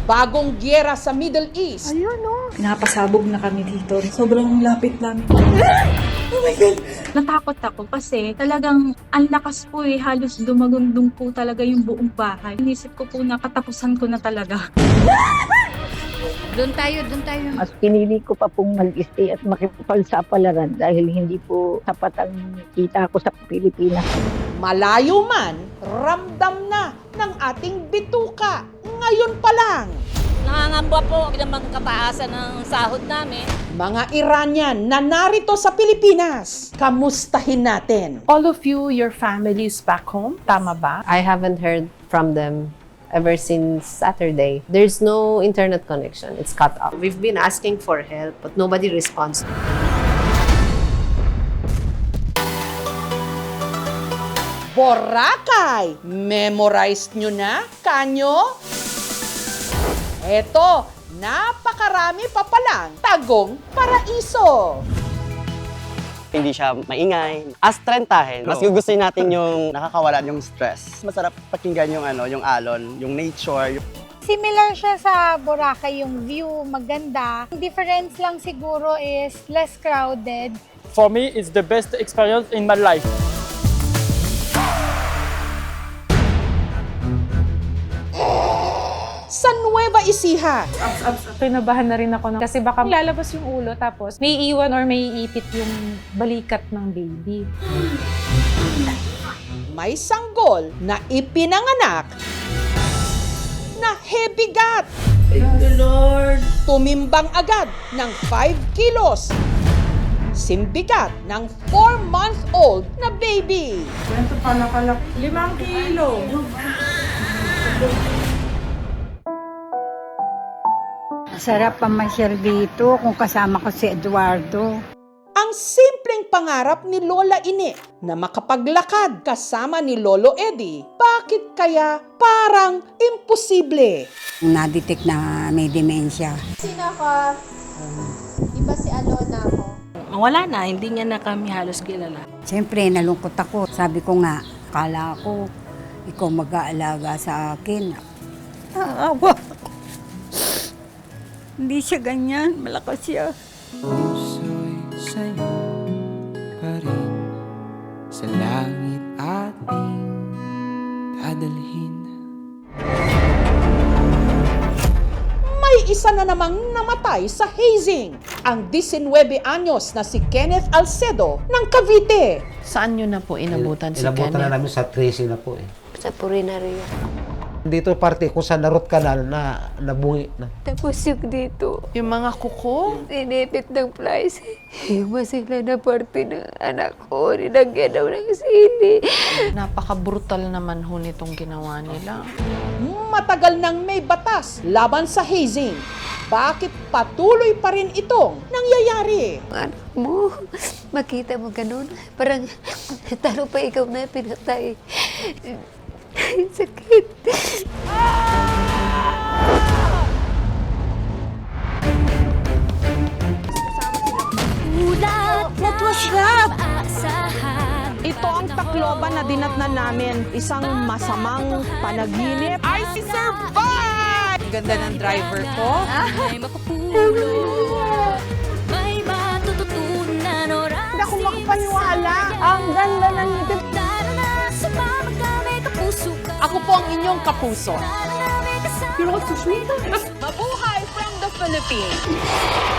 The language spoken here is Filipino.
bagong giyera sa Middle East. Ayun, no? Napasabog na kami dito. Sobrang lapit namin. Oh my God! Natakot ako kasi talagang ang lakas po halos dumagundong po talaga yung buong bahay. Inisip ko po na katapusan ko na talaga. Doon tayo. Mas pinili ko pa pong mag-stay at makipagpalsapalaran dahil hindi po sapat ang kita ko sa Pilipinas. Malayo man, ramdam na ng ating bituka ngayon pa lang. Nangangamba po ng kataasan ng sahod namin. Mga Iranian na narito sa Pilipinas, kamustahin natin. All of you, your families back home, tama ba? I haven't heard from them ever since Saturday. There's no internet connection. It's cut off. We've been asking for help, but nobody responds. Boracay! Memorized nyo na, kanyo? Eto, napakarami pa palang tagong paraiso. Hindi siya maingay. As trentahin, mas gugustuhin natin yung nakakawala yung stress. Masarap pakinggan yung yung alon, yung nature. Similar siya sa Boracay, yung view maganda. Ang difference lang siguro is less crowded. For me, it's the best experience in my life. Sa Nueva Ecija, Kinabahan na rin ako kasi baka lalabas yung ulo tapos may iwan or may iipit yung balikat ng baby. may sanggol na ipinanganak na heavy gut. Thank the Lord! Tumimbang agad ng 5 kilos. Simbigat ng 4-month-old na baby. Ganito pala 5 kilo. Sarap pamasyal dito kung kasama ko si Eduardo. Ang simpleng pangarap ni Lola Ine na makapaglakad kasama ni Lolo Eddie, bakit kaya parang imposible? Na-detect na may demensya. Sino ako? Iba si Alona ako. Wala na, hindi niya na kami halos kilala. Siyempre, nalungkot ako. Sabi ko nga, akala ko ikaw mag-aalaga sa akin. Naawa. Hindi siya ganyan. Malakas siya. Puso'y sa'yo pa rin, sa langit ating dadalhin. May isa na namang namatay sa hazing. Ang 19 anyos na si Kenneth Alcedo ng Cavite. Saan nyo na po inabutan si Inabutan Kenneth? na namin sa tracing na po eh. Sa Purinaria. Dito parte ko sa Narot Canal na nabungi na. Tapos yung dito, Yung mga kuko? sinipit ng flies. Yung masigla na parte ng anak ko, nilagyan daw ng sili. Napaka-brutal naman ho nitong ginawa nila. Matagal nang may batas laban sa hazing. Bakit patuloy pa rin itong nangyayari? Anak mo, makita mo ganun. Parang talo pa ikaw na pinatay. Sakit. What was that? Ito ang Tacloban na dinatnan namin. Isang masamang panaginip. I survived! Ang ganda ng driver ko. Hindi ako makapaniwala. Ang ganda ng ngipin. Ako po ang inyong kapuso. You're also sweet. Mabuhay from the Philippines!